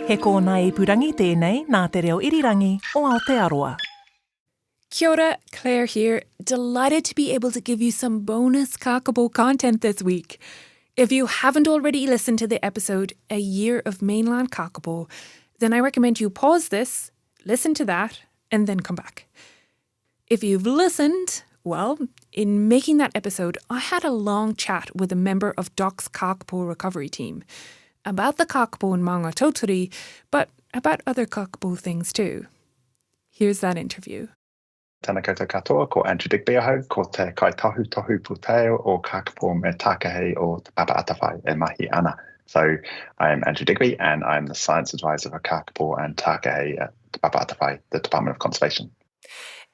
He kōna I purangi tēnei nā te reo irirangi o Aotearoa. Kia ora, Claire here. Delighted to be able to give you some bonus Kākāpō content this week. If you haven't already listened to the episode, A Year of Mainland Kākāpō, then I recommend you pause this, listen to that, and then come back. If you've listened, well, in making that episode, I had a long chat with a member of Doc's Kākāpō recovery team about the Kākāpō and Maunga Tautari, but about other Kākāpō things too. Here's that interview. Tēnā koutou katoa, ko Andrew Digby ahau, ko te kaitohu tohu pūteo o Kākāpō me tākehei o te papa atawhai e mahi ana. So I'm Andrew Digby and I'm the science advisor for Kākāpō and tākehei at te papa atawhai, the Department of Conservation.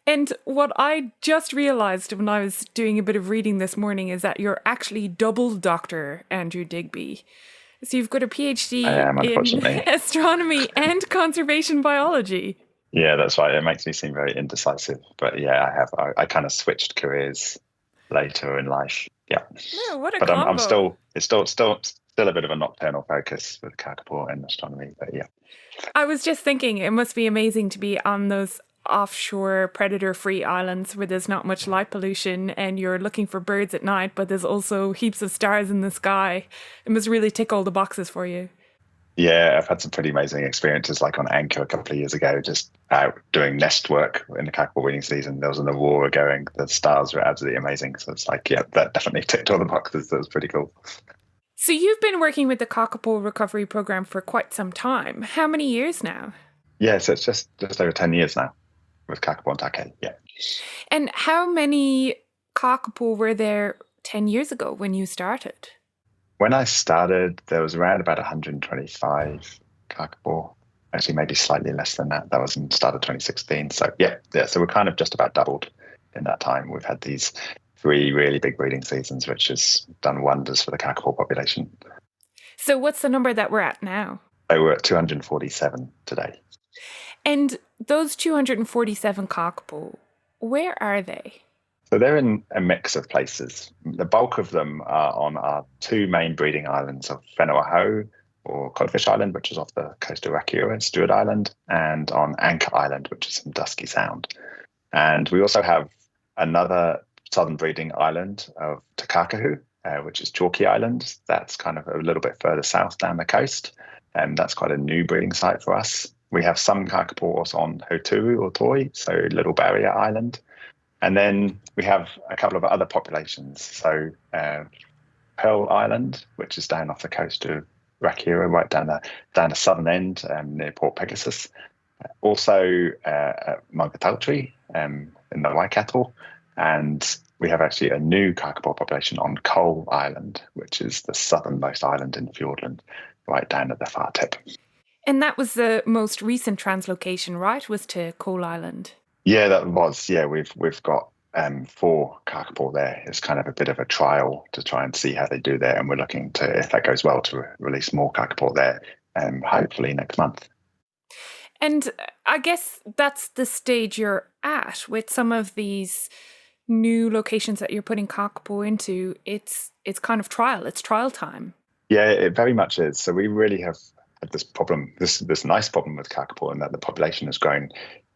And what I just realised when I was doing a bit of reading this morning is that you're actually double Dr Andrew Digby. So you've got a PhD in astronomy and conservation biology. Yeah, that's right. It makes me seem very indecisive, but yeah, I kind of switched careers later in life. Yeah, what a but combo. I'm still a bit of a nocturnal focus with Kākāpō and astronomy. But yeah, I was just thinking it must be amazing to be on those offshore predator-free islands where there's not much light pollution and you're looking for birds at night, but there's also heaps of stars in the sky. It must really tick all the boxes for you. Yeah, I've had some pretty amazing experiences, like on Anchor a couple of years ago, just out doing nest work in the Kākāpō breeding season. There was an aurora going. The stars were absolutely amazing. So it's like, yeah, that definitely ticked all the boxes. That was pretty cool. So you've been working with the Kākāpō recovery program for quite some time. How many years now? Yeah, so it's just over 10 years now with Kākāpō and Tākehei, yeah. And how many Kākāpō were there 10 years ago when you started? When I started, there was around about 125 Kākāpō, actually maybe slightly less than that. That was in the start of 2016. So yeah, so we're kind of just about doubled in that time. We've had these 3 really big breeding seasons, which has done wonders for the Kākāpō population. So what's the number that we're at now? So we're at 247 today. And those 247 Kākāpō, where are they? So they're in a mix of places. The bulk of them are on our 2 main breeding islands of Whenua or Codfish Island, which is off the coast of Rakiura, Stewart Island, and on Anchor Island, which is in Dusky Sound. And we also have another southern breeding island of Te Kākāpō, which is Chalky Island. That's kind of a little bit further south down the coast. And that's quite a new breeding site for us. We have some Kākāpōs on Hoturu or Toi, so Little Barrier Island. And then we have a couple of other populations. So Pearl Island, which is down off the coast of Rakiura, right down the southern end near Port Pegasus. Also Maunga Tautari in the Waikato. And we have actually a new Kākāpō population on Coal Island, which is the southernmost island in Fiordland, right down at the far tip. And that was the most recent translocation, right? Was to Coal Island? Yeah, that was. Yeah, we've got 4 Kākāpō there. It's kind of a bit of a trial to try and see how they do there. And we're looking to, if that goes well, to release more Kākāpō there, hopefully next month. And I guess that's the stage you're at with some of these new locations that you're putting Kākāpō into. It's kind of trial. It's trial time. Yeah, it very much is. So we really have had this problem, this nice problem with Kākāpō, in that the population has grown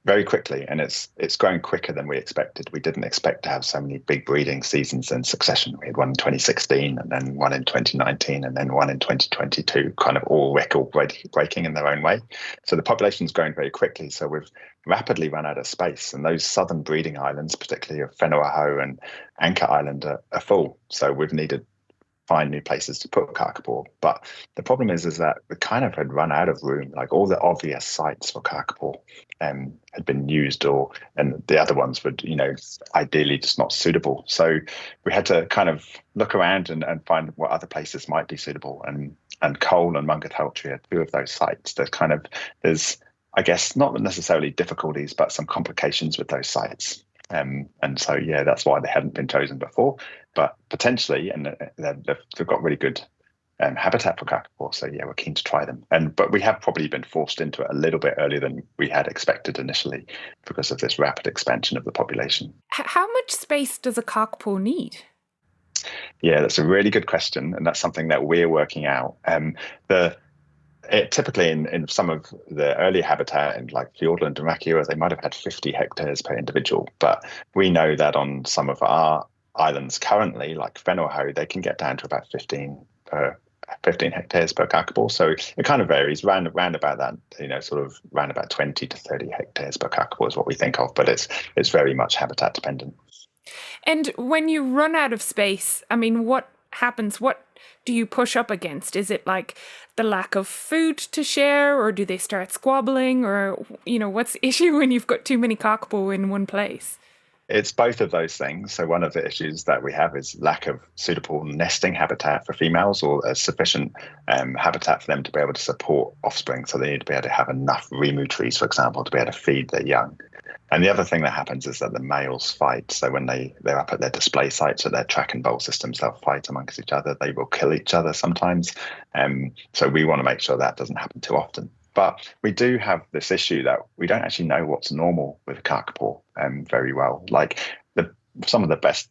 very quickly, and it's growing quicker than we expected. We didn't expect to have so many big breeding seasons in succession. We had one in 2016, and then one in 2019, and then one in 2022, kind of all record breaking in their own way. So the population's grown very quickly. So we've rapidly run out of space, and those southern breeding islands, particularly of Whenua and Anchor Island, are full. So we've needed find new places to put Kākāpō. But the problem is that we kind of had run out of room. Like all the obvious sites for Kākāpō had been used, and the other ones were, ideally just not suitable. So we had to kind of look around and find what other places might be suitable. And Coal and Maunga Tautari are 2 of those sites. There's, I guess, not necessarily difficulties, but some complications with those sites. And so, yeah, that's why they hadn't been chosen before. But potentially, and they've got really good habitat for Kākāpō. So, yeah, we're keen to try them. But we have probably been forced into it a little bit earlier than we had expected initially because of this rapid expansion of the population. How much space does a Kākāpō need? Yeah, that's a really good question. And that's something that we're working out. Typically in some of the early habitat in like Fiordland and Rakiura, they might have had 50 hectares per individual. But we know that on some of our islands currently, like Whenua, they can get down to about 15 hectares per Kākāpō. So it kind of varies round about that, sort of round about 20 to 30 hectares per Kākāpō is what we think of, but it's very much habitat dependent. And when you run out of space, I mean, what happens? What do you push up against? Is it like the lack of food to share, or do they start squabbling, or, what's the issue when you've got too many Kākāpō in one place? It's both of those things. So one of the issues that we have is lack of suitable nesting habitat for females, or a sufficient habitat for them to be able to support offspring. So they need to be able to have enough rimu trees, for example, to be able to feed their young. And the other thing that happens is that the males fight. So when they're up at their display sites, at their track and bowl systems, they'll fight amongst each other. They will kill each other sometimes. So we want to make sure that doesn't happen too often. But we do have this issue that we don't actually know what's normal with Kākāpō very well. Like some of the best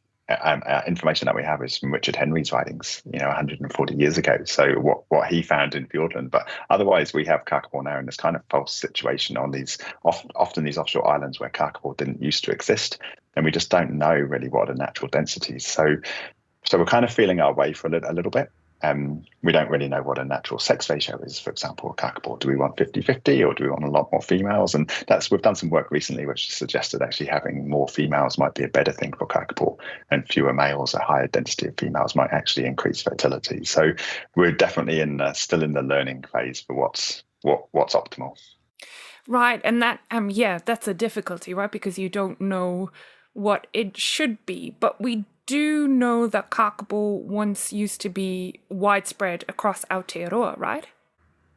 information that we have is from Richard Henry's writings, 140 years ago. So what he found in Fiordland. But otherwise, we have Kākāpō now in this kind of false situation on these often these offshore islands where Kākāpō didn't used to exist, and we just don't know really what are natural densities. So we're kind of feeling our way for a little bit. We don't really know what a natural sex ratio is, for example, Kākāpō. Do we want 50-50, or do we want a lot more females? And we've done some work recently which suggested actually having more females might be a better thing for Kākāpō, and fewer males, a higher density of females, might actually increase fertility. So we're definitely still in the learning phase for what's optimal. Right, and that that's a difficulty, right? Because you don't know what it should be, but we do know that Kākāpō once used to be widespread across Aotearoa, right?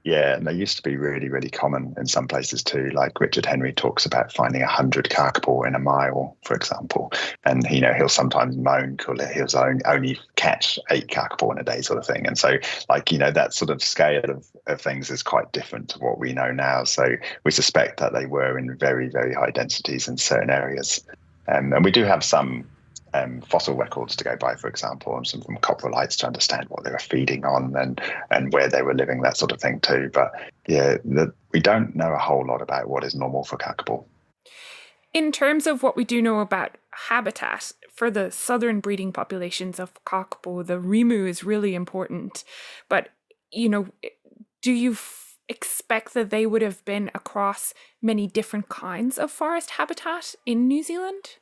Yeah, and they used to be really, really common in some places too. Like Richard Henry talks about finding 100 Kākāpō in a mile, for example. And, he'll sometimes moan he'll only catch 8 Kākāpō in a day, sort of thing. And so, that sort of scale of things is quite different to what we know now. So we suspect that they were in very, very high densities in certain areas. And we do have some fossil records to go by, for example, and some from coprolites to understand what they were feeding on and where they were living, that sort of thing too. But yeah, we don't know a whole lot about what is normal for Kākāpō. In terms of what we do know about habitat, for the southern breeding populations of Kākāpō, the rimu is really important. But, do you expect that they would have been across many different kinds of forest habitat in New Zealand?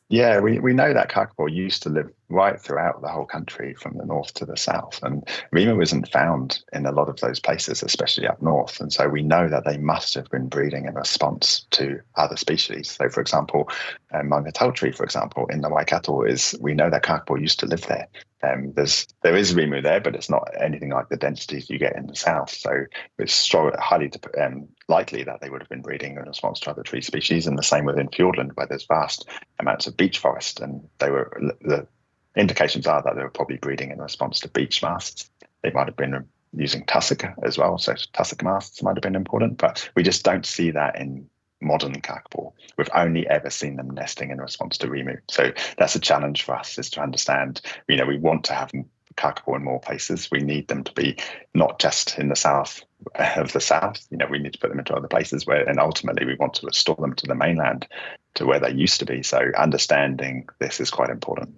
Yeah, we know that Kākāpō used to live right throughout the whole country from the north to the south. And rimu isn't found in a lot of those places, especially up north. And so we know that they must have been breeding in response to other species. So, for example, Mangatau, for example, in the Waikato, we know that Kākāpō used to live there. There is rimu there, but it's not anything like the densities you get in the south. So it's highly likely that they would have been breeding in response to other tree species. And the same within Fiordland, where there's vast amounts of beech forest, and the indications are that they were probably breeding in response to beech masts. They might have been using tussock as well, so tussock masts might have been important, but we just don't see that in modern Kākāpō. We've only ever seen them nesting in response to rimu. So that's a challenge for us, is to understand, we want to have Kākāpō in more places. We need them to be not just in the south of the south. We need to put them into other places and ultimately we want to restore them to the mainland, to where they used to be. So understanding this is quite important.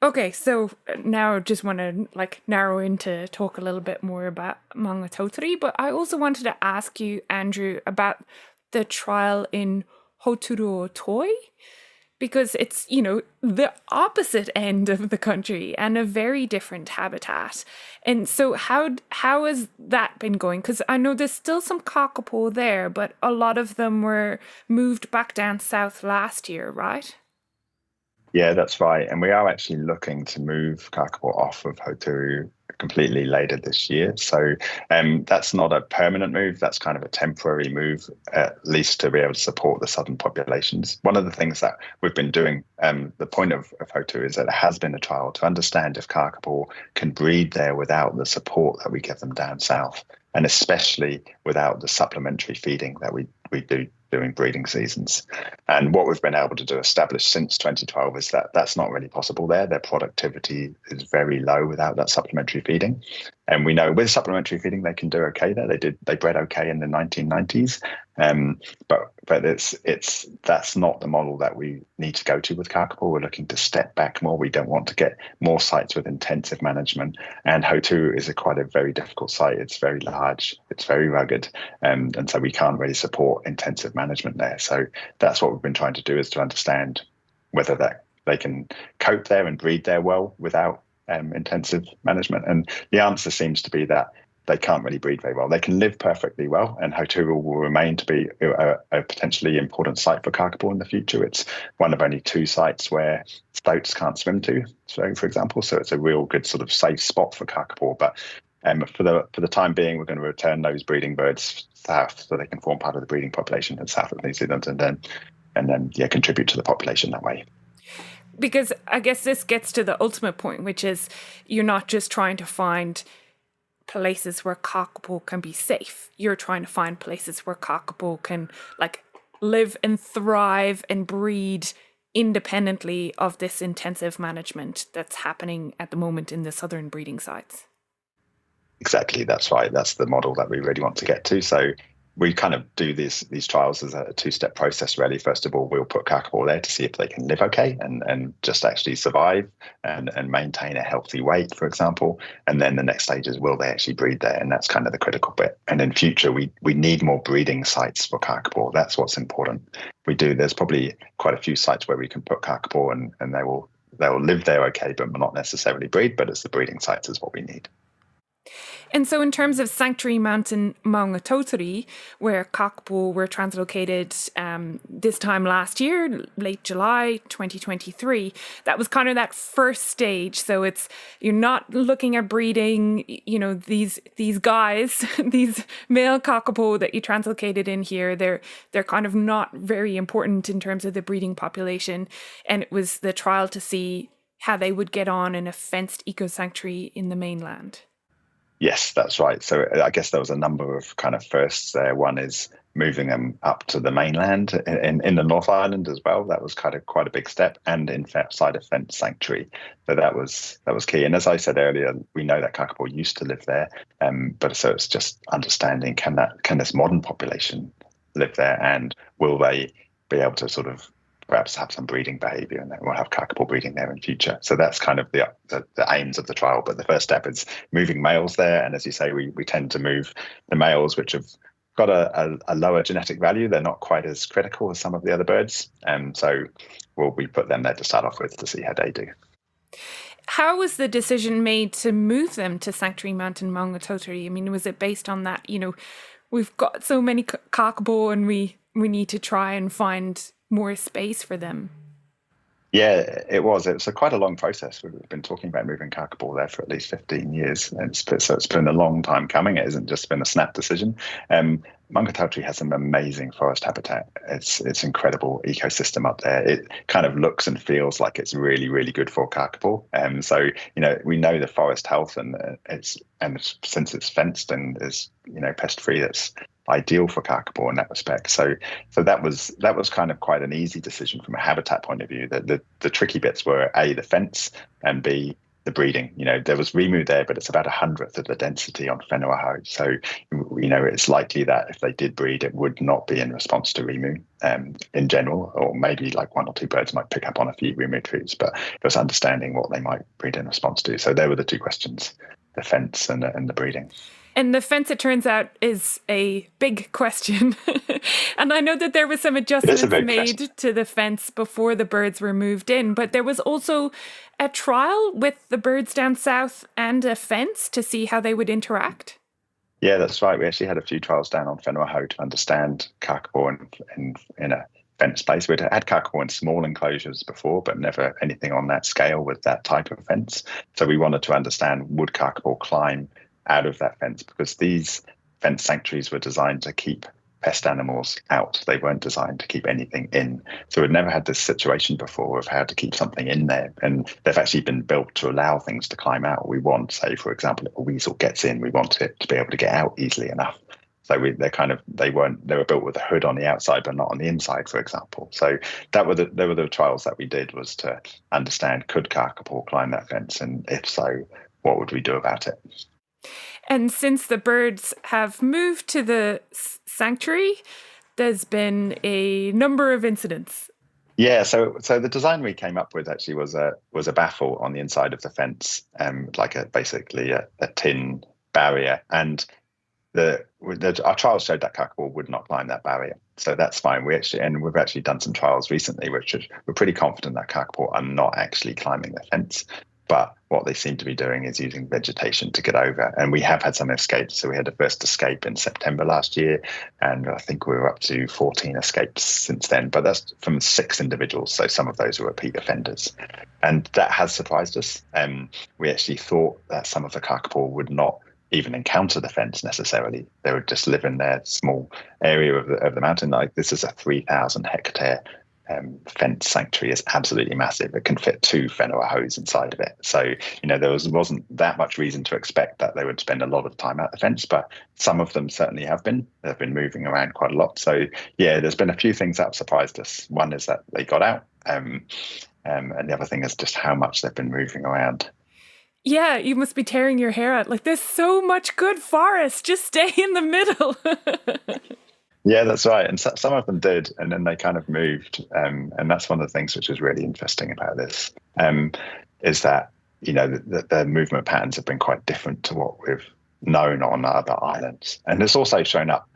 Okay, so now I just want to narrow in to talk a little bit more about Mangatau, but I also wanted to ask you, Andrew, about the trial in Hoturo Toi, because it's, the opposite end of the country and a very different habitat. And so how has that been going? Because I know there's still some Kākāpō there, but a lot of them were moved back down south last year, right? Yeah, that's right. And we are actually looking to move Kākāpō off of Hoturu completely later this year. So that's not a permanent move. That's kind of a temporary move, at least to be able to support the southern populations. One of the things that we've been doing, the point of Hoturu is that there has been a trial to understand if Kākāpō can breed there without the support that we give them down south, and especially without the supplementary feeding that we do during breeding seasons. And what we've been able to establish since 2012 is that that's not really possible there. Their productivity is very low without that supplementary feeding. And we know with supplementary feeding, they can do okay there. They bred okay in the 1990s. But that's not the model that we need to go to with Kākāpō. We're looking to step back more. We don't want to get more sites with intensive management. And Hautu is quite a very difficult site. It's very large. It's very rugged. And so we can't really support intensive management there. So that's what we've been trying to do, is to understand whether that they can cope there and breed there well without intensive management. And the answer seems to be that they can't really breed very well. They can live perfectly well, and Hautu will remain to be a potentially important site for Kākāpō in the future. It's one of only 2 sites where stoats can't swim to, so for example, so it's a real good sort of safe spot for Kākāpō. But for the time being, we're going to return those breeding birds south so they can form part of the breeding population in south of New Zealand, and then contribute to the population that way. Because I guess this gets to the ultimate point, which is you're not just trying to find places where Kākāpō can be safe. You're trying to find places where Kākāpō can live and thrive and breed independently of this intensive management that's happening at the moment in the southern breeding sites. Exactly, that's right. That's the model that we really want to get to. So we kind of do these trials as a 2-step process, really. First of all, we'll put Kākāpō there to see if they can live okay and just actually survive and maintain a healthy weight, for example. And then the next stage is, will they actually breed there? And that's kind of the critical bit. And in future, we need more breeding sites for Kākāpō. That's what's important. There's probably quite a few sites where we can put Kākāpō and they will live there okay, but not necessarily breed. But it's the breeding sites is what we need. And so in terms of Sanctuary Mountain Maungatautari, where Kākāpō were translocated this time last year, late July 2023, that was kind of that first stage. So you're not looking at breeding, these guys, these male Kākāpō that you translocated in here, they're kind of not very important in terms of the breeding population. And it was the trial to see how they would get on in a fenced eco-sanctuary in the mainland. Yes, that's right. So I guess there was a number of kind of firsts there. One is moving them up to the mainland in the North Island as well. That was kind of quite a big step, and inside a fenced sanctuary. So that was key. And as I said earlier, we know that Kākāpō used to live there, but so it's just understanding can this modern population live there, and will they be able to sort of perhaps have some breeding behaviour, and then we'll have Kākāpō breeding there in future. So that's kind of the aims of the trial. But the first step is moving males there. And as you say, we tend to move the males, which have got a lower genetic value. They're not quite as critical as some of the other birds. And so we put them there to start off with to see how they do. How was the decision made to move them to Sanctuary Mountain Maungatautari? I mean, was it based on that, we've got so many Kākāpō and we need to try and find more space for them? Yeah, it was. It was quite a long process. We've been talking about moving Kākāpō there for at least 15 years. And so it's been a long time coming. It hasn't just been a snap decision. Maungatautari has some amazing forest habitat. It's incredible ecosystem up there. It kind of looks and feels like it's really, really good for Kākāpō. So, we know the forest health and since it's fenced and is, pest-free, that's ideal for Kākāpō in that respect. So that was kind of quite an easy decision from a habitat point of view. The tricky bits were A, the fence, and B, the breeding. There was Rimu there, but it's about 100th of the density on Whenua. So, it's likely that if they did breed, it would not be in response to Rimu in general, or maybe like 1 or 2 birds might pick up on a few Rimu trees, but it was understanding what they might breed in response to. So there were the 2 questions, the fence and the breeding. And the fence, it turns out, is a big question. And I know that there was some adjustments made to the fence before the birds were moved in, but there was also a trial with the birds down south and a fence to see how they would interact. Yeah, that's right. We actually had a few trials down on Whenua to understand Kākāpō in a fence space. We'd had Kākāpō in small enclosures before, but never anything on that scale with that type of fence. So we wanted to understand, would Kākāpō climb out of that fence, because these fence sanctuaries were designed to keep pest animals out. They weren't designed to keep anything in. So we'd never had this situation before of how to keep something in there. And they've actually been built to allow things to climb out. We want, say, for example, if a weasel gets in, we want it to be able to get out easily enough. So they were built with a hood on the outside, but not on the inside, for example. So they were the trials that we did, was to understand, could Kākāpō climb that fence? And if so, what would we do about it? And since the birds have moved to the sanctuary, there's been a number of incidents. Yeah, so the design we came up with actually was a baffle on the inside of the fence, like basically a tin barrier, and our trials showed that Kākāpō would not climb that barrier, so that's fine. We've actually done some trials recently, which we're pretty confident that Kākāpō are not actually climbing the fence. But what they seem to be doing is using vegetation to get over. And we have had some escapes. So we had the first escape in September last year, and I think we were up to 14 escapes since then. But that's from 6 individuals. So some of those are repeat offenders. And that has surprised us. We actually thought that some of the Kākāpō would not even encounter the fence necessarily. They would just live in their small area of the mountain. Like, this is a 3,000 hectare fence sanctuary. Is absolutely massive. It can fit 2 whenua hous inside of it. So, there wasn't that much reason to expect that they would spend a lot of time at the fence, but some of them certainly have been. They've been moving around quite a lot. So, yeah, there's been a few things that have surprised us. One is that they got out, and the other thing is just how much they've been moving around. Yeah, you must be tearing your hair out. Like, there's so much good forest. Just stay in the middle. Yeah, that's right. And some of them did, and then they kind of moved. And that's one of the things which is really interesting about this, is that, the movement patterns have been quite different to what we've known on other islands. And it's also shown up,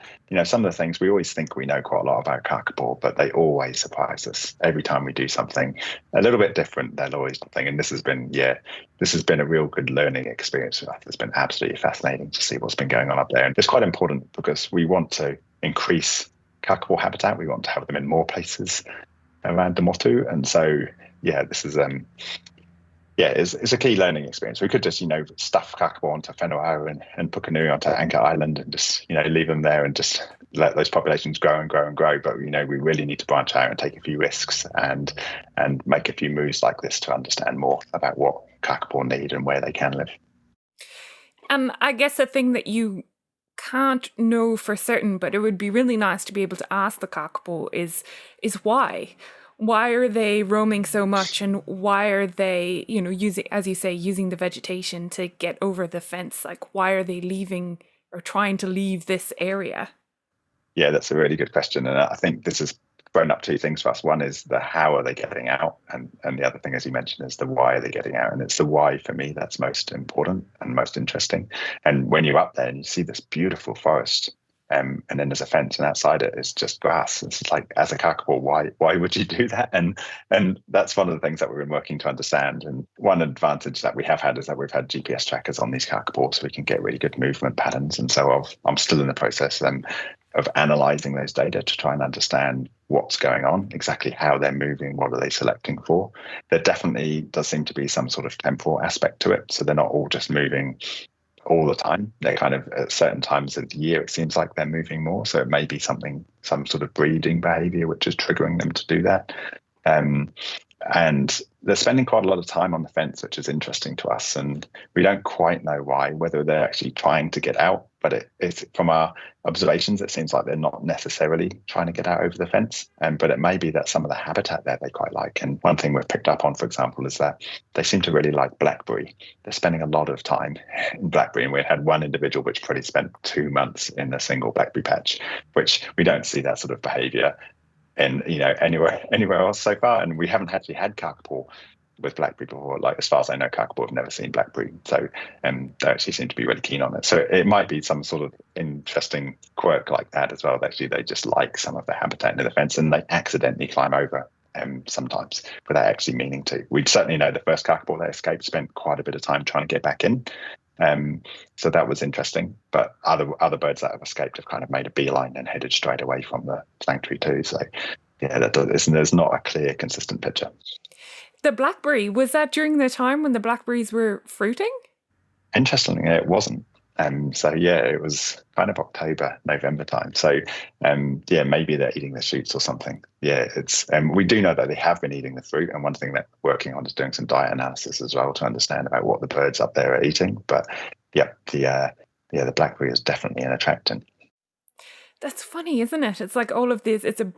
some of the things we always think we know quite a lot about Kākāpō, but they always surprise us. Every time we do something a little bit different, there's always something. And this has been a real good learning experience for us. It's been absolutely fascinating to see what's been going on up there. And it's quite important because we want to increase Kākāpō habitat. We want to have them in more places around the motu. And so, this is it's a key learning experience. We could just, stuff Kākāpō onto whenua and Pukenui onto Anchor Island and just, leave them there and just let those populations grow and grow and grow. But, we really need to branch out and take a few risks and make a few moves like this to understand more about what Kākāpō need and where they can live. And I guess a thing that you can't know for certain, but it would be really nice to be able to ask the Kākāpō is why? Why are they roaming so much, and why are they, using, as you say, using the vegetation to get over the fence? Like, why are they leaving or trying to leave this area? Yeah, that's a really good question. And I think this has thrown up 2 things for us. One is the how are they getting out? And the other thing, as you mentioned, is the why are they getting out? And it's the why for me that's most important and most interesting. And when you're up there and you see this beautiful forest, and then there's a fence, and outside it is just grass. It's like, as a Kākāpō, why would you do that? And that's one of the things that we've been working to understand. And one advantage that we have had is that we've had GPS trackers on these Kākāpō, so we can get really good movement patterns. And so I'm still in the process of analysing those data to try and understand what's going on, exactly how they're moving, what are they selecting for. There definitely does seem to be some sort of temporal aspect to it. So they're not all just moving all the time. They're kind of at certain times of the year, it seems like they're moving more. So it may be some sort of breeding behavior which is triggering them to do that. And they're spending quite a lot of time on the fence, which is interesting to us. And we don't quite know why, whether they're actually trying to get out. But it's from our observations, it seems like they're not necessarily trying to get out over the fence. But it may be that some of the habitat there they quite like. And one thing we've picked up on, for example, is that they seem to really like blackberry. They're spending a lot of time in blackberry. And we had one individual which probably spent 2 months in a single blackberry patch, which we don't see that sort of behavior in anywhere else so far. And we haven't actually had Kākāpō with blackberry before. Like, as far as I know, Kākāpō have never seen blackberry, so they actually seem to be really keen on it. So it might be some sort of interesting quirk like that as well. Actually, they just like some of the habitat near the fence, and they accidentally climb over sometimes without actually meaning to. We'd certainly know the first Kākāpō that escaped spent quite a bit of time trying to get back in. So that was interesting. But other birds that have escaped have kind of made a beeline and headed straight away from the sanctuary too. So yeah, there's not a clear, consistent picture. The blackberry, was that during the time when the blackberries were fruiting? Interestingly, it wasn't. So yeah, it was kind of October, November time. So maybe they're eating the shoots or something. Yeah, it's we do know that they have been eating the fruit, and one thing that we're working on is doing some diet analysis as well to understand about what the birds up there are eating. But the blackberry is definitely an attractant. That's funny, isn't it? It's like all of this. It's a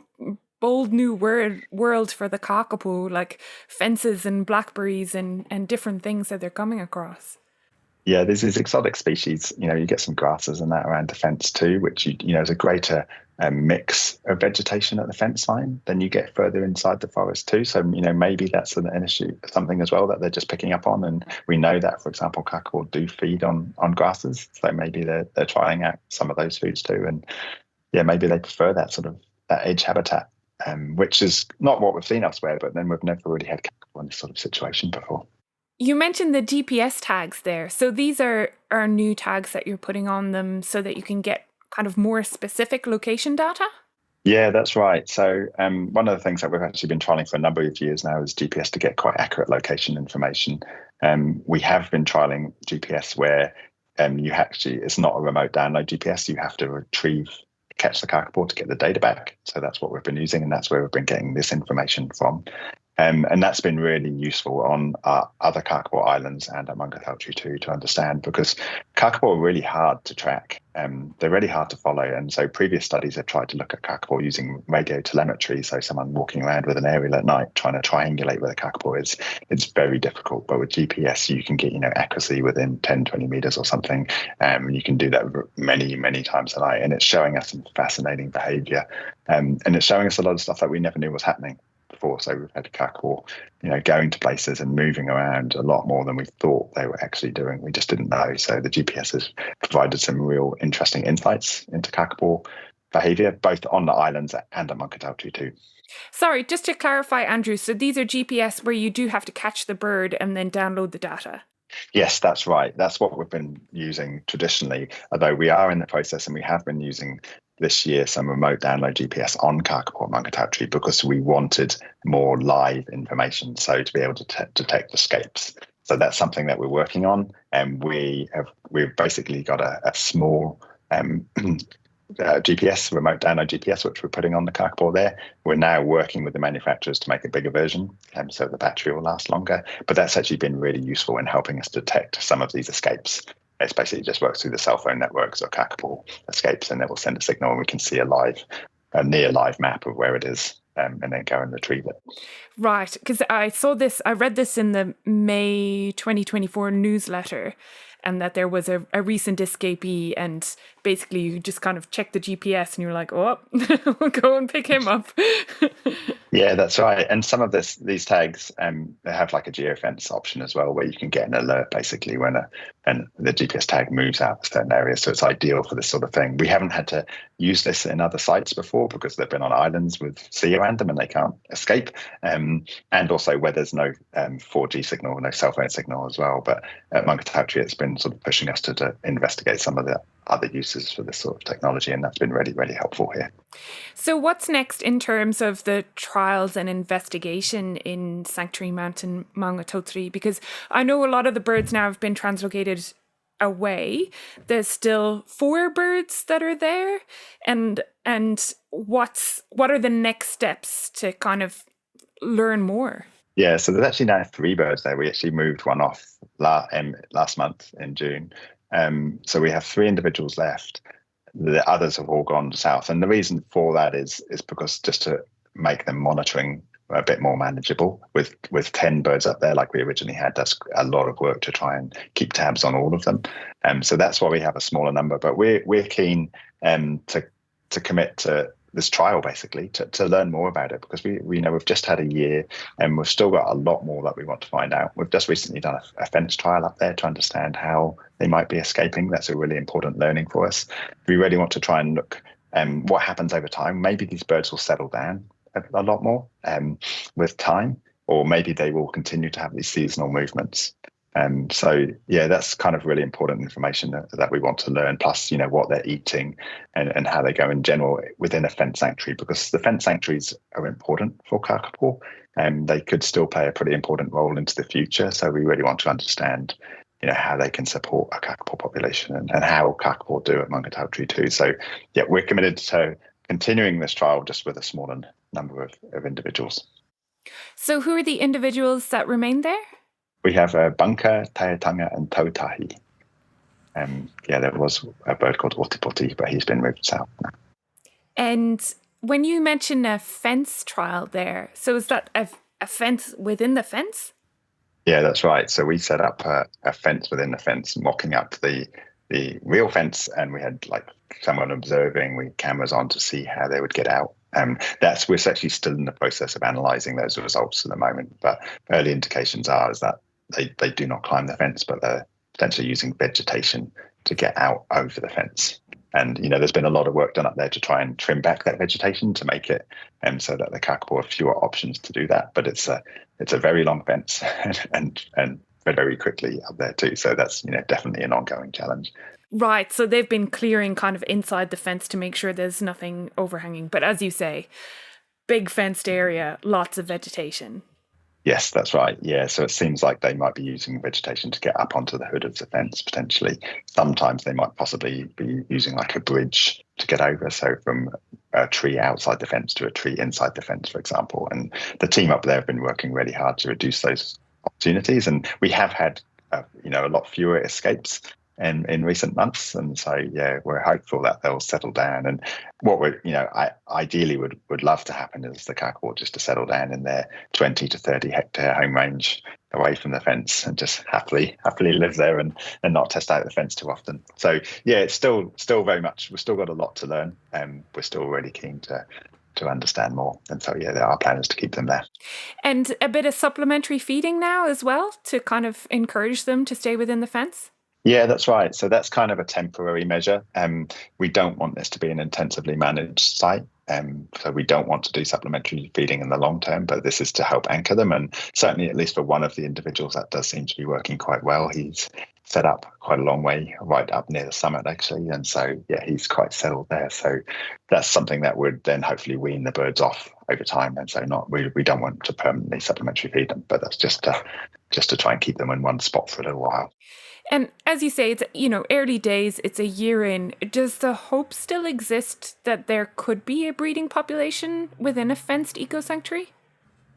bold new world for the Kākāpō, like fences and blackberries and different things that they're coming across. Yeah, there's these exotic species. You get some grasses and that around the fence too, which is a greater mix of vegetation at the fence line than you get further inside the forest too. So maybe that's an issue, something as well that they're just picking up on. And we know that, for example, Kākāpō do feed on grasses, so maybe they're trying out some of those foods too. And yeah, maybe they prefer that sort of that edge habitat, which is not what we've seen elsewhere. But then we've never really had Kākāpō in this sort of situation before. You mentioned the GPS tags there. So these are new tags that you're putting on them so that you can get kind of more specific location data? Yeah, that's right. So one of the things that we've actually been trialing for a number of years now is GPS to get quite accurate location information. We have been trialing GPS where it's not a remote download GPS. You have to catch the Kākāpō to get the data back. So that's what we've been using, and that's where we've been getting this information from. And that's been really useful on other Kākāpō islands and at Mangatautari too, to understand, because Kākāpō are really hard to track. They're really hard to follow. And so previous studies have tried to look at Kākāpō using radio telemetry. So someone walking around with an aerial at night trying to triangulate where the Kākāpō is, it's very difficult. But with GPS, you can get accuracy within 10, 20 meters or something. You can do that many, many times a night. And it's showing us some fascinating behavior. And it's showing us a lot of stuff that we never knew was happening before. So we've had Kākāpō, going to places and moving around a lot more than we thought they were actually doing. We just didn't know. So the GPS has provided some real interesting insights into Kākāpō behaviour, both on the islands and at Mangatautari too. Sorry, just to clarify, Andrew, so these are GPS where you do have to catch the bird and then download the data? Yes, that's right. That's what we've been using traditionally, although we are in the process and we have been using this year some remote download GPS on Kākāpō Mangatautari because we wanted more live information, so to be able to detect escapes. So that's something that we're working on, and we've basically got a small GPS, remote download GPS, which we're putting on the Kākāpō there. We're now working with the manufacturers to make a bigger version, so the battery will last longer. But that's actually been really useful in helping us detect some of these escapes. It's basically just works through the cell phone networks or Kākāpō escapes, and it will send a signal, and we can see a near live map of where it is, and then go and retrieve it. Right, because I read this in the May 2024 newsletter, and that there was a recent escapee, and basically you just kind of check the GPS and you're like, oh, we'll go and pick him up. Yeah, that's right. And some of these tags, they have like a geofence option as well, where you can get an alert basically when the GPS tag moves out of certain areas. So it's ideal for this sort of thing. We haven't had to use this in other sites before because they've been on islands with sea around them and they can't escape. And also where there's no 4G signal, no cell phone signal as well. But at Mangatautari, it's been sort of pushing us to investigate some of the other uses for this sort of technology, and that's been really, really helpful here. So what's next in terms of the trials and investigation in Sanctuary Mountain Mangatautari? Because I know a lot of the birds now have been translocated away. There's still 4 birds that are there, and what are the next steps to kind of learn more? Yeah, so there's actually now 3 birds there. We actually moved one off last month in June. So we have 3 individuals left. The others have all gone south. And the reason for that is because just to make them monitoring a bit more manageable. With 10 birds up there like we originally had, that's a lot of work to try and keep tabs on all of them. So that's why we have a smaller number. But we're keen to commit to this trial basically to learn more about it, because we know we've just had a year and we've still got a lot more that we want to find out. We've just recently done a fence trial up there to understand how they might be escaping. That's a really important learning for us. We really want to try and look what happens over time. Maybe these birds will settle down a lot more with time, or maybe they will continue to have these seasonal movements. So yeah, that's kind of really important information that we want to learn, plus, what they're eating and how they go in general within a fence sanctuary, because the fence sanctuaries are important for Kākāpō, and they could still play a pretty important role into the future. So we really want to understand, how they can support a Kākāpō population and how Kākāpō do at Mangatautari too. So yeah, we're committed to continuing this trial just with a smaller number of individuals. So who are the individuals that remain there? We have Bunker, Taetanga, and Tautahi. There was a bird called Otipoti, but he's been moved south now. And when you mention a fence trial there, so is that a fence within the fence? Yeah, that's right. So we set up a fence within the fence, mocking up the real fence, and we had like someone observing, we had cameras on to see how they would get out. We're actually still in the process of analysing those results at the moment, but early indications are is that they do not climb the fence, but they're potentially using vegetation to get out over the fence. And, there's been a lot of work done up there to try and trim back that vegetation to make it so that the Kākāpō have fewer options to do that. But it's a very long fence and very quickly up there too. So that's, definitely an ongoing challenge. Right. So they've been clearing kind of inside the fence to make sure there's nothing overhanging. But as you say, big fenced area, lots of vegetation. Yes, that's right. Yeah, so it seems like they might be using vegetation to get up onto the hood of the fence, potentially. Sometimes they might possibly be using like a bridge to get over, so from a tree outside the fence to a tree inside the fence, for example. And the team up there have been working really hard to reduce those opportunities. And we have had, a lot fewer escapes in recent months, and so we're hopeful that they'll settle down. And what I ideally would love to happen is the Kākāpō just to settle down in their 20 to 30 hectare home range away from the fence and just happily live there and not test out the fence too often. So it's still very much, we've still got a lot to learn, and we're still really keen to understand more. And so our plan is to keep them there. And a bit of supplementary feeding now as well to kind of encourage them to stay within the fence? Yeah, that's right. So that's kind of a temporary measure. We don't want this to be an intensively managed site. So we don't want to do supplementary feeding in the long term, but this is to help anchor them. And certainly, at least for one of the individuals, that does seem to be working quite well. He's set up quite a long way, right up near the summit, actually. And so, he's quite settled there. So that's something that would then hopefully wean the birds off over time. And so we don't want to permanently supplementary feed them, but that's just to try and keep them in one spot for a little while. And as you say, it's, early days, it's a year in. Does the hope still exist that there could be a breeding population within a fenced eco-sanctuary?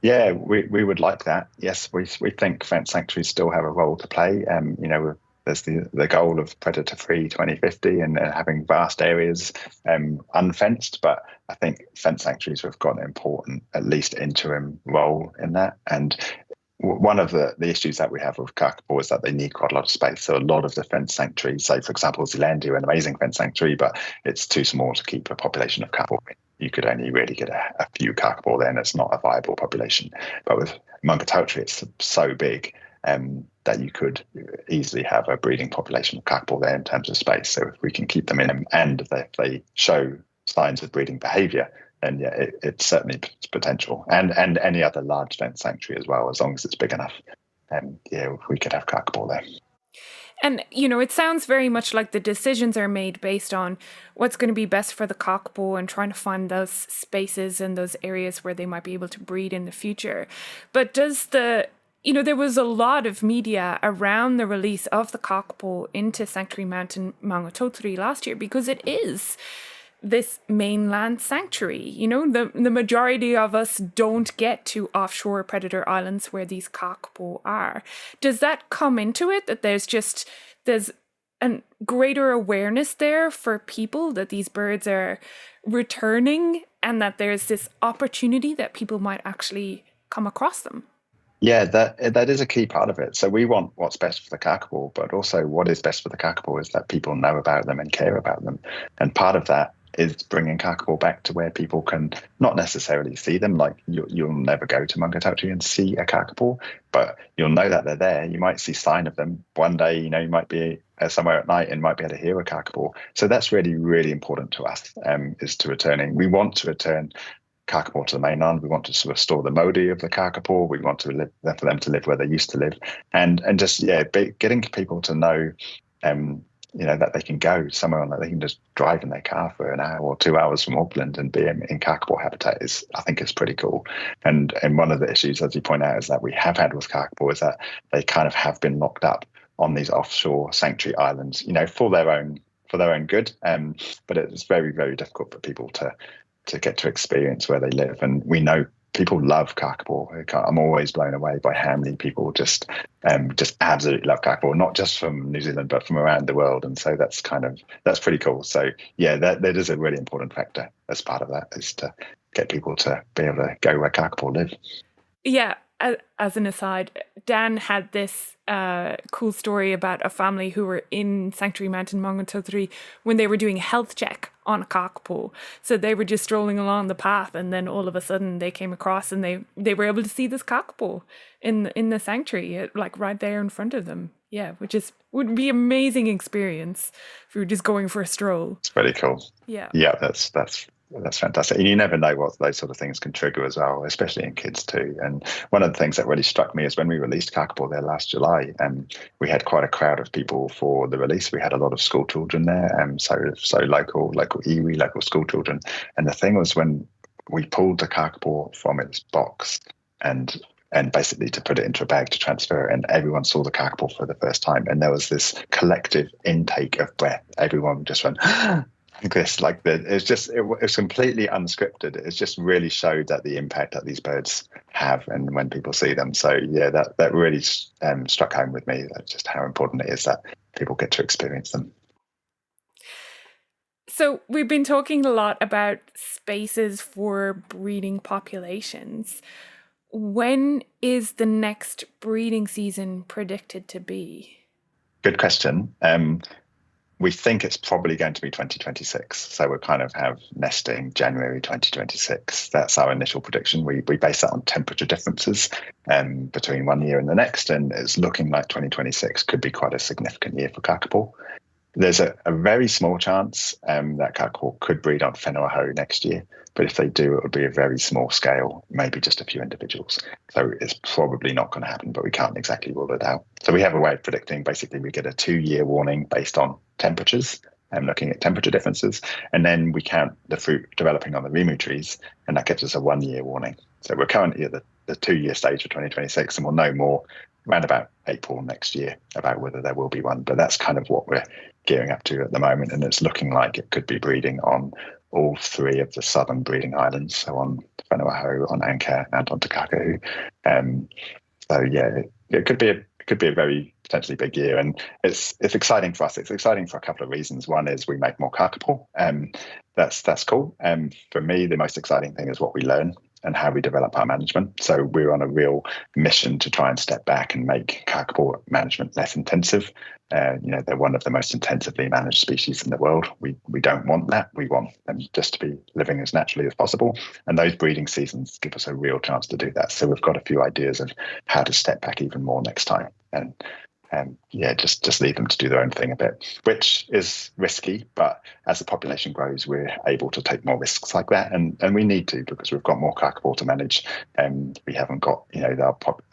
Yeah, we would like that. Yes, we think fenced sanctuaries still have a role to play. There's the goal of predator-free 2050 and having vast areas unfenced, but I think fenced sanctuaries have got an important, at least interim role in that. And one of the issues that we have with Kākāpō is that they need quite a lot of space. So a lot of the fenced sanctuaries, say for example, Zealandia, an amazing fenced sanctuary, but it's too small to keep a population of Kākāpō. You could only really get a few Kākāpō there, and it's not a viable population. But with Mangatautari, it's so big that you could easily have a breeding population of Kākāpō there in terms of space. So if we can keep them in, and if they show signs of breeding behaviour, then it's certainly potential. And any other large fenced sanctuary as well, as long as it's big enough. We could have Kākāpō there. And, it sounds very much like the decisions are made based on what's going to be best for the Kākāpō and trying to find those spaces and those areas where they might be able to breed in the future. But does there was a lot of media around the release of the Kākāpō into Sanctuary Mountain Mangatautari last year, because it is this mainland sanctuary. The majority of us don't get to offshore predator islands where these Kākāpō are. Does that come into it, that there's a greater awareness there for people that these birds are returning, and that there's this opportunity that people might actually come across them? Yeah, that is a key part of it. So we want what's best for the Kākāpō, but also what is best for the Kākāpō is that people know about them and care about them. And part of that is bringing Kākāpō back to where people can not necessarily see them. Like you'll never go to Mangatautari and see a Kākāpō, but you'll know that they're there. You might see sign of them. One day, you might be somewhere at night and might be able to hear a Kākāpō. So that's really, really important to us, is to returning. We want to return Kākāpō to the mainland. We want to restore the modi of the Kākāpō. We want to for them to live where they used to live, and just getting people to know that they can go somewhere on that they can just drive in their car for an hour or 2 hours from Auckland and be in Kākāpō habitat I think is pretty cool. And one of the issues, as you point out, is that we have had with Kākāpō is that they kind of have been locked up on these offshore sanctuary islands, for their own good. But it's very, very difficult for people to get to experience where they live. And we know people love Kākāpō. I'm always blown away by how many people just absolutely love Kākāpō, not just from New Zealand, but from around the world. And so that's pretty cool. So that is a really important factor as part of that, is to get people to be able to go where Kākāpō live. Yeah. as an aside, Dan had this cool story about a family who were in Sanctuary Mountain Mangatautari when they were doing a health check on a Kākāpō. So they were just strolling along the path, and then all of a sudden they came across and they were able to see this Kākāpō in the sanctuary, like right there in front of them. Yeah, which would be an amazing experience if we were just going for a stroll. It's pretty cool. Yeah. Yeah, that's fantastic. And you never know what those sort of things can trigger as well, especially in kids too. And one of the things that really struck me is when we released Kākāpō there last July, we had quite a crowd of people for the release. We had a lot of school children there, so local iwi, local school children. And the thing was, when we pulled the Kākāpō from its box and basically to put it into a bag to transfer it, and everyone saw the Kākāpō for the first time, and there was this collective intake of breath. Everyone just went like this, it was completely unscripted. It just really showed that the impact that these birds have, and when people see them. So yeah, that really struck home with me, just how important it is that people get to experience them. So we've been talking a lot about spaces for breeding populations. When is the next breeding season predicted to be? Good question. We think it's probably going to be 2026. So we'll kind of have nesting January 2026. That's our initial prediction. We base that on temperature differences between one year and the next, and it's looking like 2026 could be quite a significant year for Kākāpō. There's a very small chance that Kākāpō could breed on whenua next year, but if they do, it would be a very small scale, maybe just a few individuals. So it's probably not going to happen, but we can't exactly rule it out. So we have a way of predicting. Basically, we get a 2-year warning based on temperatures and looking at temperature differences, and then we count the fruit developing on the rimu trees, and that gives us a 1-year warning. So we're currently at the 2-year stage for 2026, and we'll know more around about April next year about whether there will be one. But that's kind of what we're gearing up to at the moment, and it's looking like it could be breeding on all 3 of the southern breeding islands, so on Whenua, on Anchor, and on Te Kākāpō. So yeah, it could be a very potentially big year, and it's exciting for us. It's exciting for a couple of reasons. One is we make more Kākāpō. That's cool. For me, the most exciting thing is what we learn and how we develop our management. So we're on a real mission to try and step back and make Kākāpō management less intensive. They're one of the most intensively managed species in the world. We don't want that. We want them just to be living as naturally as possible. And those breeding seasons give us a real chance to do that. So we've got a few ideas of how to step back even more next time. And just leave them to do their own thing a bit, which is risky. But as the population grows, we're able to take more risks like that. And we need to, because we've got more Kākāpō to manage. And we haven't got,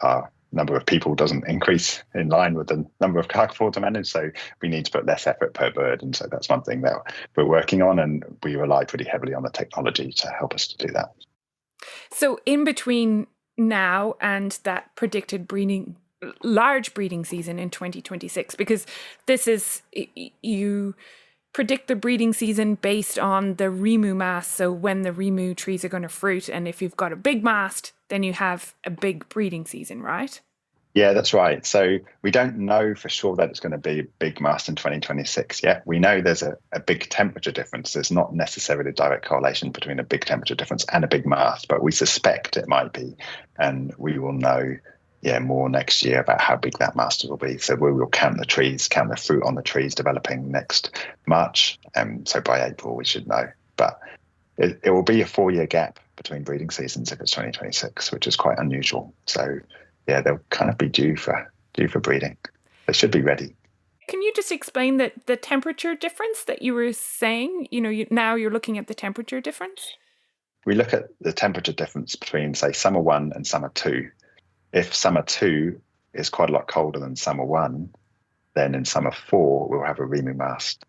our number of people doesn't increase in line with the number of Kākāpō to manage. So we need to put less effort per bird. And so that's one thing that we're working on. And we rely pretty heavily on the technology to help us to do that. So in between now and that predicted large breeding season in 2026, because this is, you predict the breeding season based on the rimu mast, so when the rimu trees are going to fruit, and if you've got a big mast, then you have a big breeding season, right? Yeah, that's right. So we don't know for sure that it's going to be a big mast in 2026 yet. We know there's a big temperature difference. There's not necessarily a direct correlation between a big temperature difference and a big mast, but we suspect it might be, and we will know more next year about how big that mast will be. So we will count the fruit on the trees developing next March. So by April we should know. But it will be a 4-year gap between breeding seasons if it's 2026, which is quite unusual. So yeah, they'll kind of be due for breeding. They should be ready. Can you just explain the temperature difference that you were saying? Now you're looking at the temperature difference? We look at the temperature difference between, say, summer 1 and summer 2. If summer 2 is quite a lot colder than summer 1, then in summer 4, we'll have a rimu mast.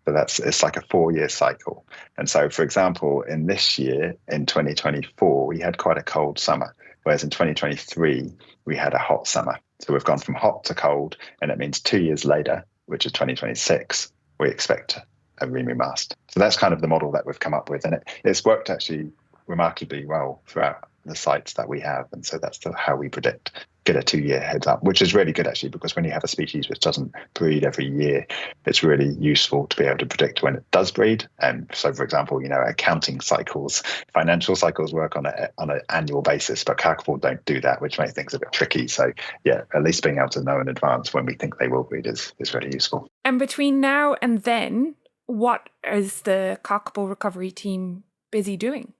So it's like a 4-year cycle. And so, for example, in this year, in 2024, we had quite a cold summer, whereas in 2023, we had a hot summer. So we've gone from hot to cold, and it means 2 years later, which is 2026, we expect a rimu mast. So that's kind of the model that we've come up with. And it's worked actually remarkably well throughout the sites that we have. And so that's how we predict get a 2-year heads up, which is really good actually, because when you have a species which doesn't breed every year, it's really useful to be able to predict when it does breed. And so, for example, accounting cycles, financial cycles work on an annual basis, but Kākāpō don't do that, which makes things a bit tricky. So yeah, at least being able to know in advance when we think they will breed is really useful. And between now and then, what is the Kākāpō recovery team busy doing?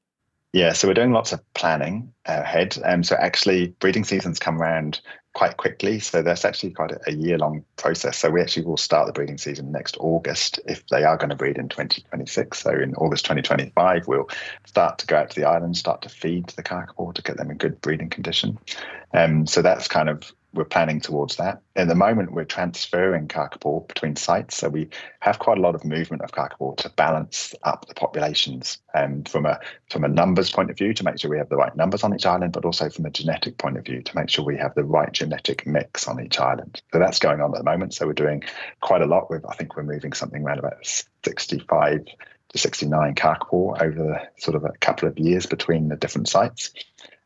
Yeah, so we're doing lots of planning ahead. So actually breeding seasons come around quite quickly. So that's actually quite a year-long process. So we actually will start the breeding season next August if they are going to breed in 2026. So in August 2025, we'll start to go out to the island, start to feed the Kākāpō to get them in good breeding condition. So that's we're planning towards that. At the moment, we're transferring Kākāpō between sites. So we have quite a lot of movement of Kākāpō to balance up the populations from a numbers point of view to make sure we have the right numbers on each island, but also from a genetic point of view to make sure we have the right genetic mix on each island. So that's going on at the moment. So we're doing quite a lot. I think we're moving something around about 65 to 69 Kākāpō over sort of a couple of years between the different sites.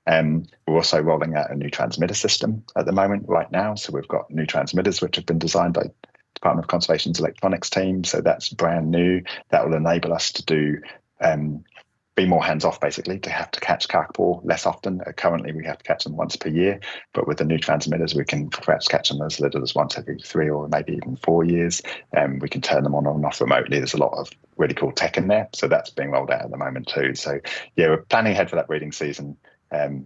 We're also rolling out a new transmitter system at the moment right now. So we've got new transmitters which have been designed by Department of Conservation's electronics team. So that's brand new. That will enable us to do be more hands-off, basically, to have to catch Kākāpō less often. Currently, we have to catch them once per year, but with the new transmitters, we can perhaps catch them as little as once every 3 or maybe even 4 years. We can turn them on and off remotely. There's a lot of really cool tech in there. So that's being rolled out at the moment too. So yeah, we're planning ahead for that breeding season.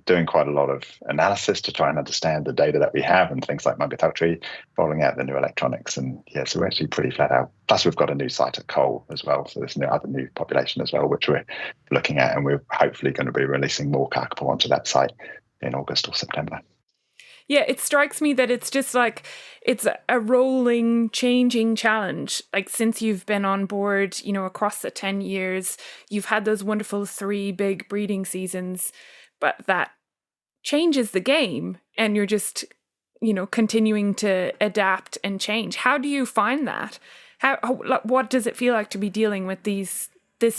Doing quite a lot of analysis to try and understand the data that we have and things like Māngatautari, rolling out the new electronics. And yeah, so we're actually pretty flat out. Plus we've got a new site at Cole as well. So there's other new population as well, which we're looking at. And we're hopefully going to be releasing more Kākāpō onto that site in August or September. Yeah, it strikes me that it's just like, it's a rolling, changing challenge. Like since you've been on board, across the 10 years, you've had those wonderful 3 big breeding seasons. But that changes the game and you're just, continuing to adapt and change. How do you find that? What does it feel like to be dealing with this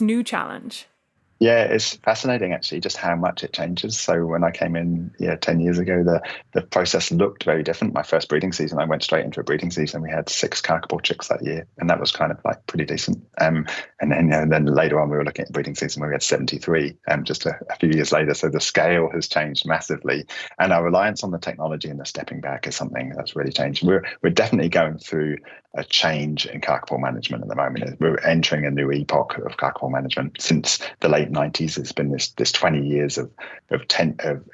new challenge? Yeah, it's fascinating actually just how much it changes. So when I came in 10 years ago, the process looked very different. My first breeding season, I went straight into a breeding season. We had 6 Kākāpō chicks that year, and that was kind of like pretty decent. And then later on, we were looking at breeding season where we had 73 just a few years later. So the scale has changed massively, and our reliance on the technology and the stepping back is something that's really changed. We're definitely going through a change in Kākāpō management at the moment. We're entering a new epoch of Kākāpō management. Since the late 90s, it's been this 20 years of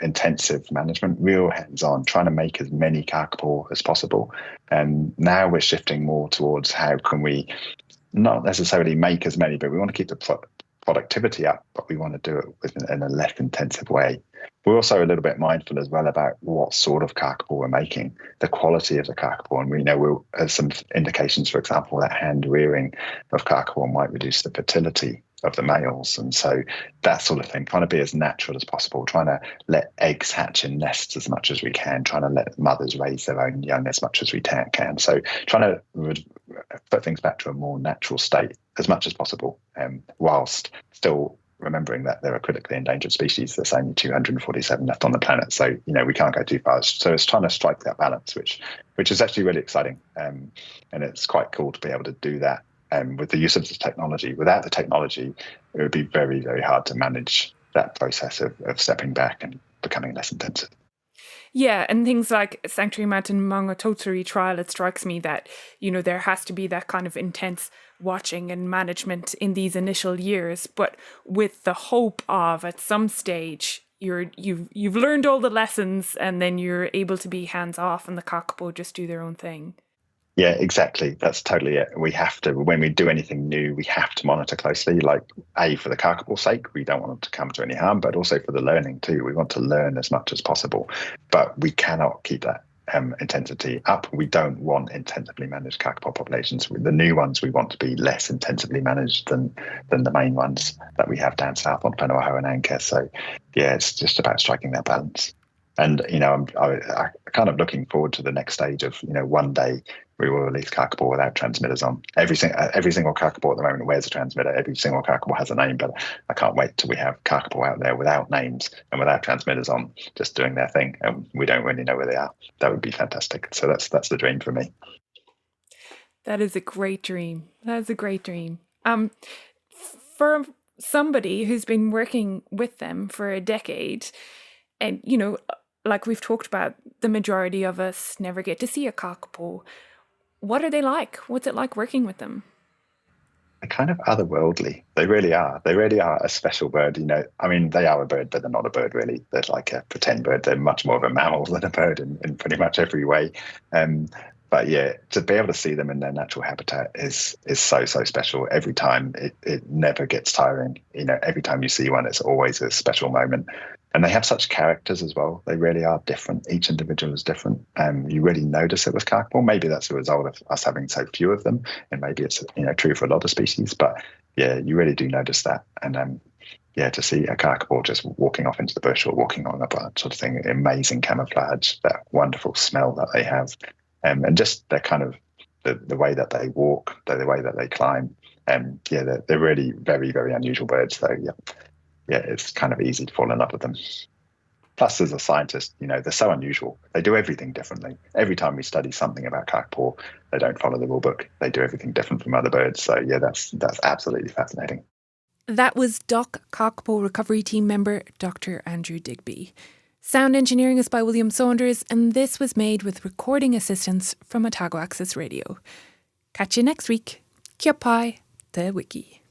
intensive management, real hands-on, trying to make as many Kākāpō as possible. And now we're shifting more towards how can we not necessarily make as many, but we want to keep the productivity up, but we want to do it in a less intensive way. We're also a little bit mindful as well about what sort of Kākāpō we're making, the quality of the Kākāpō. And we know there's some indications, for example, that hand rearing of Kākāpō might reduce the fertility of the males. And so that sort of thing, trying to be as natural as possible, trying to let eggs hatch in nests as much as we can, trying to let mothers raise their own young as much as we can. So trying to put things back to a more natural state as much as possible, whilst still remembering that there are critically endangered species. There's only 247 left on the planet, so we can't go too far. So it's trying to strike that balance, which is actually really exciting, and it's quite cool to be able to do that with the use of the technology. Without the technology, it would be very, very hard to manage that process of stepping back and becoming less intensive. Yeah, and things like Sanctuary Mountain Māngatautari trial, it strikes me that, there has to be that kind of intense watching and management in these initial years, but with the hope of at some stage you've learned all the lessons and then you're able to be hands off and the Kākāpō just do their own thing. Yeah, exactly. That's totally it. We have to, when we do anything new, we have to monitor closely, like for the Kākāpō's sake, we don't want them to come to any harm, but also for the learning too. We want to learn as much as possible, but we cannot keep that intensity up. We don't want intensively managed Kākāpō populations. The new ones, we want to be less intensively managed than the main ones that we have down south on Penuaho and Anchor. So yeah, it's just about striking that balance. And, I'm kind of looking forward to the next stage of, one day we will release Kākāpō without transmitters on. Every single Kākāpō at the moment wears a transmitter. Every single Kākāpō has a name, but I can't wait till we have Kākāpō out there without names and without transmitters on, just doing their thing, and we don't really know where they are. That would be fantastic. So that's the dream for me. That is a great dream. That is a great dream. For somebody who's been working with them for a decade, and, you know, like we've talked about, the majority of us never get to see a Kākāpō. What are they like? What's it like working with them? They're kind of otherworldly. They really are. They really are a special bird. You know, I mean, they are a bird, but they're not a bird really. They're like a pretend bird. They're much more of a mammal than a bird in pretty much every way. But yeah, to be able to see them in their natural habitat is so special. Every time it never gets tiring. You know, every time you see one, it's always a special moment. And they have such characters as well. They really are different. Each individual is different. You really notice it with Kākāpō. Maybe that's a result of us having so few of them, and maybe it's, you know, true for a lot of species. But yeah, you really do notice that. And yeah, to see a Kākāpō just walking off into the bush or walking on a branch sort of thing, amazing camouflage, that wonderful smell that they have. And just their kind of the way that they walk, the way that they climb. Yeah, they're really very, very unusual birds. So yeah, it's kind of easy to fall in love with them. Plus, as a scientist, you know, they're so unusual. They do everything differently. Every time we study something about Kākāpō, they don't follow the rule book. They do everything different from other birds. So yeah, that's absolutely fascinating. That was Doc Kākāpō Recovery Team member Dr Andrew Digby. Sound engineering is by William Saunders, and this was made with recording assistance from Otago Access Radio. Catch you next week. Kia pai te wiki.